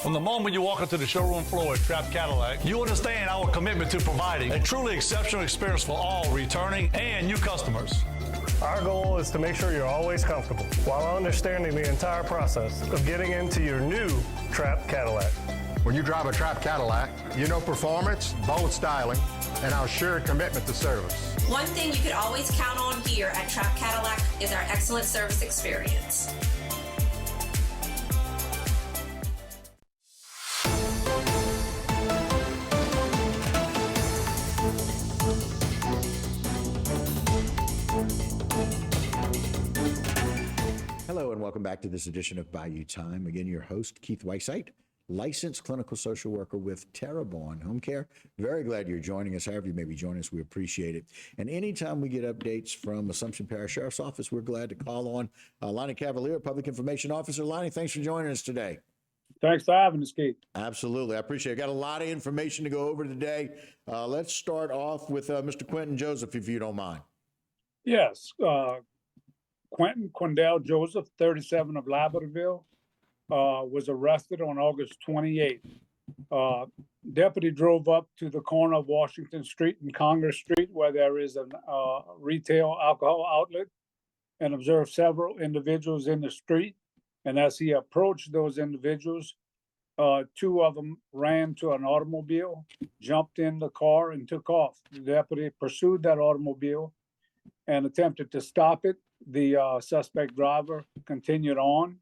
From the moment you walk into the showroom floor at Trap Cadillac, you understand our commitment to providing a truly exceptional experience for all returning and new customers. Our goal is to make sure you're always comfortable while understanding the entire process of getting into your new Trap Cadillac. When you drive a Trap Cadillac, you know performance, bold styling, and our shared commitment to service. One thing you can always count on here at Trap Cadillac is our excellent service experience. Hello and welcome back to this edition of Bayou Time. Again, your host, Keith Weissite, licensed clinical social worker with Terrebonne Home Care. Very glad you're joining us. However you may be joining us, we appreciate it. And anytime we get updates from Assumption Parish Sheriff's Office, we're glad to call on Lonnie Cavalier, Public Information Officer. Lonnie, thanks for joining us today. Thanks for having us, Keith. Absolutely. I appreciate it. Got a lot of information to go over today. Let's start off with Mr. Quentin Joseph, if you don't mind. Yes, Quentin Quindell Joseph, 37 of Labradorville, was arrested on August 28th. Deputy drove up to the corner of Washington Street and Congress Street, where there is a retail alcohol outlet, and observed several individuals in the street. And as he approached those individuals, two of them ran to an automobile, jumped in the car, and took off. The deputy pursued that automobile and attempted to stop it. The suspect driver continued on,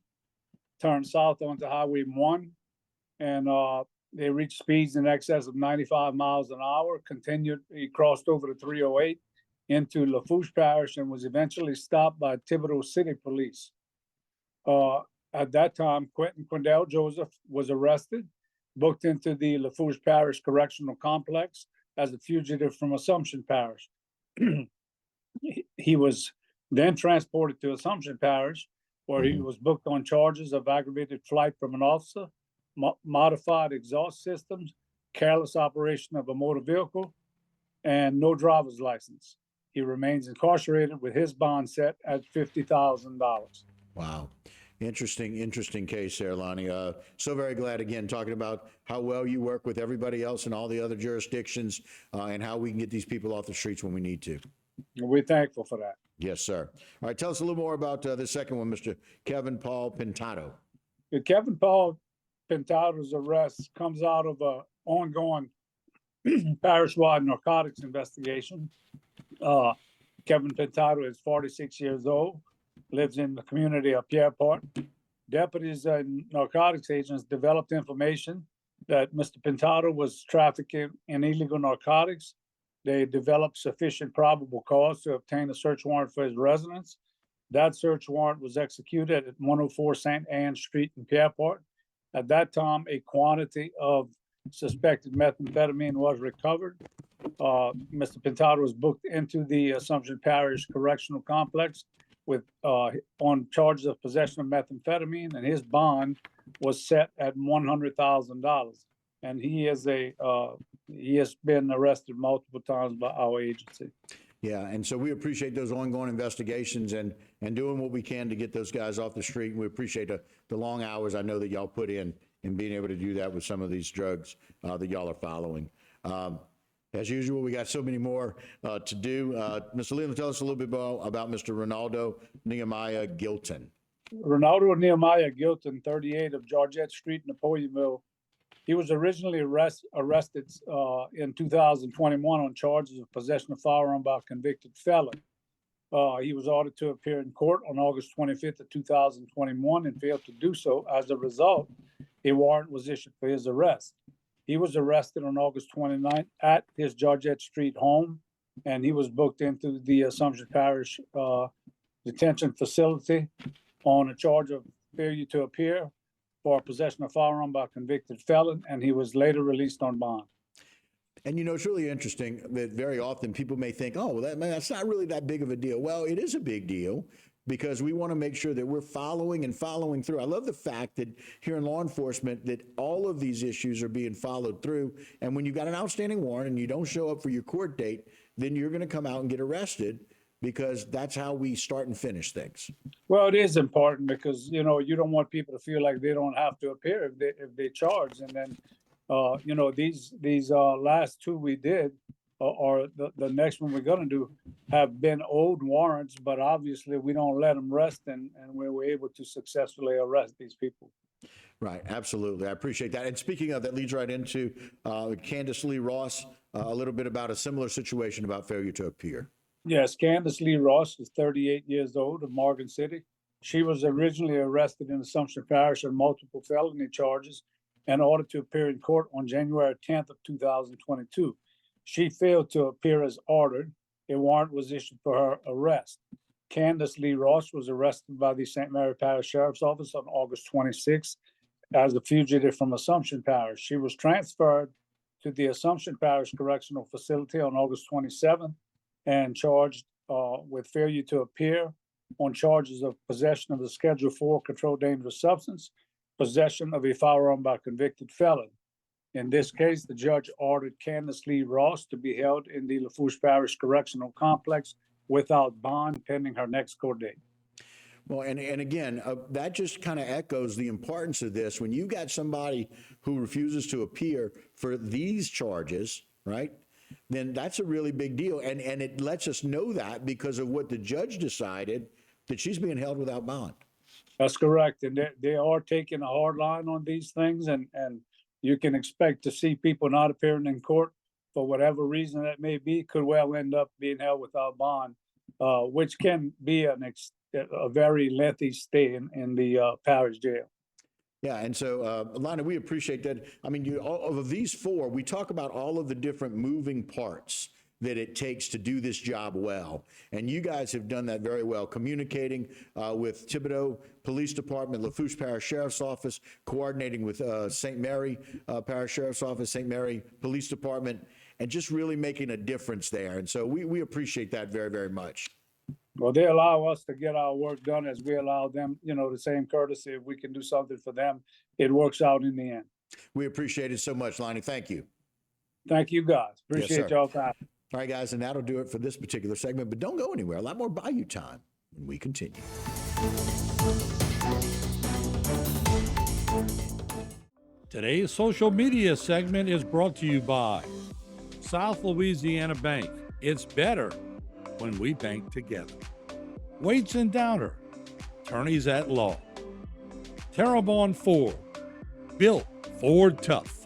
turned south onto Highway 1, and they reached speeds in excess of 95 miles an hour, continued. He crossed over to 308 into Lafourche Parish and was eventually stopped by Thibodaux City Police. At that time, Quentin Quindell Joseph was arrested, booked into the Lafourche Parish Correctional Complex as a fugitive from Assumption Parish. He was then transported to Assumption Parish, where he was booked on charges of aggravated flight from an officer, modified exhaust systems, careless operation of a motor vehicle, and no driver's license. He remains incarcerated with his bond set at $50,000. Wow. Interesting case there, Lonnie. So very glad, again, talking about how well you work with everybody else in all the other jurisdictions and how we can get these people off the streets when we need to. We're thankful for that. Yes, sir. All right, tell us a little more about the second one, Mr. Kevin Paul Pintado. Kevin Paul Pintado's arrest comes out of an ongoing parish-wide narcotics investigation. Kevin Pintado is 46 years old, lives in the community of Pierreport. Deputies and narcotics agents developed information that Mr. Pintado was trafficking in illegal narcotics. They developed sufficient probable cause to obtain a search warrant for his residence. That search warrant was executed at 104 St. Anne Street in Pierreport. At that time, a quantity of suspected methamphetamine was recovered. Mr. Pintado was booked into the Assumption Parish Correctional Complex with on charges of possession of methamphetamine, and his bond was set at $100,000. And he has been arrested multiple times by our agency. Yeah, and so we appreciate those ongoing investigations and doing what we can to get those guys off the street. And we appreciate the long hours I know that y'all put in being able to do that with some of these drugs that y'all are following. As usual, we got so many more to do. Mr. Leland, tell us a little bit about Mr. Ronaldo Nehemiah Gilton. Ronaldo Nehemiah Gilton, 38 of Georgette Street, Napoleonville. He was originally arrested in 2021 on charges of possession of firearm by a convicted felon. He was ordered to appear in court on August 25th of 2021 and failed to do so. As a result, a warrant was issued for his arrest. He was arrested on August 29th at his Georgette Street home, and he was booked into the Assumption Parish detention facility on a charge of failure to appear for possession of firearm by a convicted felon, and he was later released on bond. And you know, it's really interesting that very often people may think, oh, well, that's not really that big of a deal. Well, it is a big deal because we want to make sure that we're following through. I love the fact that here in law enforcement that all of these issues are being followed through. And when you've got an outstanding warrant and you don't show up for your court date, then you're going to come out and get arrested. because that's how we start and finish things. Well, it is important because, you know, you don't want people to feel like they don't have to appear if they charge. And then, you know, these last two we did, or the next one we're gonna do, have been old warrants, but obviously we don't let them rest, and we were able to successfully arrest these people. Right, absolutely. I appreciate that. And speaking of, that leads right into Candace Lee Ross, a little bit about a similar situation about failure to appear. Yes, Candace Lee Ross is 38 years old of Morgan City. She was originally arrested in Assumption Parish on multiple felony charges and ordered to appear in court on January 10th of 2022. She failed to appear as ordered. A warrant was issued for her arrest. Candace Lee Ross was arrested by the St. Mary Parish Sheriff's Office on August 26th as a fugitive from Assumption Parish. She was transferred to the Assumption Parish Correctional Facility on August 27th and charged with failure to appear on charges of possession of the Schedule 4 controlled dangerous substance, possession of a firearm by a convicted felon. In this case, the judge ordered Candace Lee Ross to be held in the Lafourche Parish Correctional Complex without bond pending her next court date. Well, and again, that just kind of echoes the importance of this. When you got somebody who refuses to appear for these charges, right, then that's a really big deal. And it lets us know that because of what the judge decided, that she's being held without bond. That's correct. And they are taking a hard line on these things, and you can expect to see people not appearing in court for whatever reason that may be, could well end up being held without bond, which can be a very lengthy stay in the parish jail. Yeah, and so, Lana, we appreciate that. I mean, of these four, we talk about all of the different moving parts that it takes to do this job well. And you guys have done that very well, communicating with Thibodaux Police Department, Lafourche Parish Sheriff's Office, coordinating with St. Mary Parish Sheriff's Office, St. Mary Police Department, and just really making a difference there. And so we appreciate that very, very much. Well, they allow us to get our work done as we allow them, you know, the same courtesy. If we can do something for them, it works out in the end. We appreciate it so much, Lonnie. Thank you. Thank you, guys. Appreciate y'all time. All right, guys, and that'll do it for this particular segment, but don't go anywhere. A lot more Bayou time when we continue. Today's social media segment is brought to you by South Louisiana Bank. It's better when we bank together. Waits and Downer, attorneys at law. Terrebonne Ford, built Ford tough.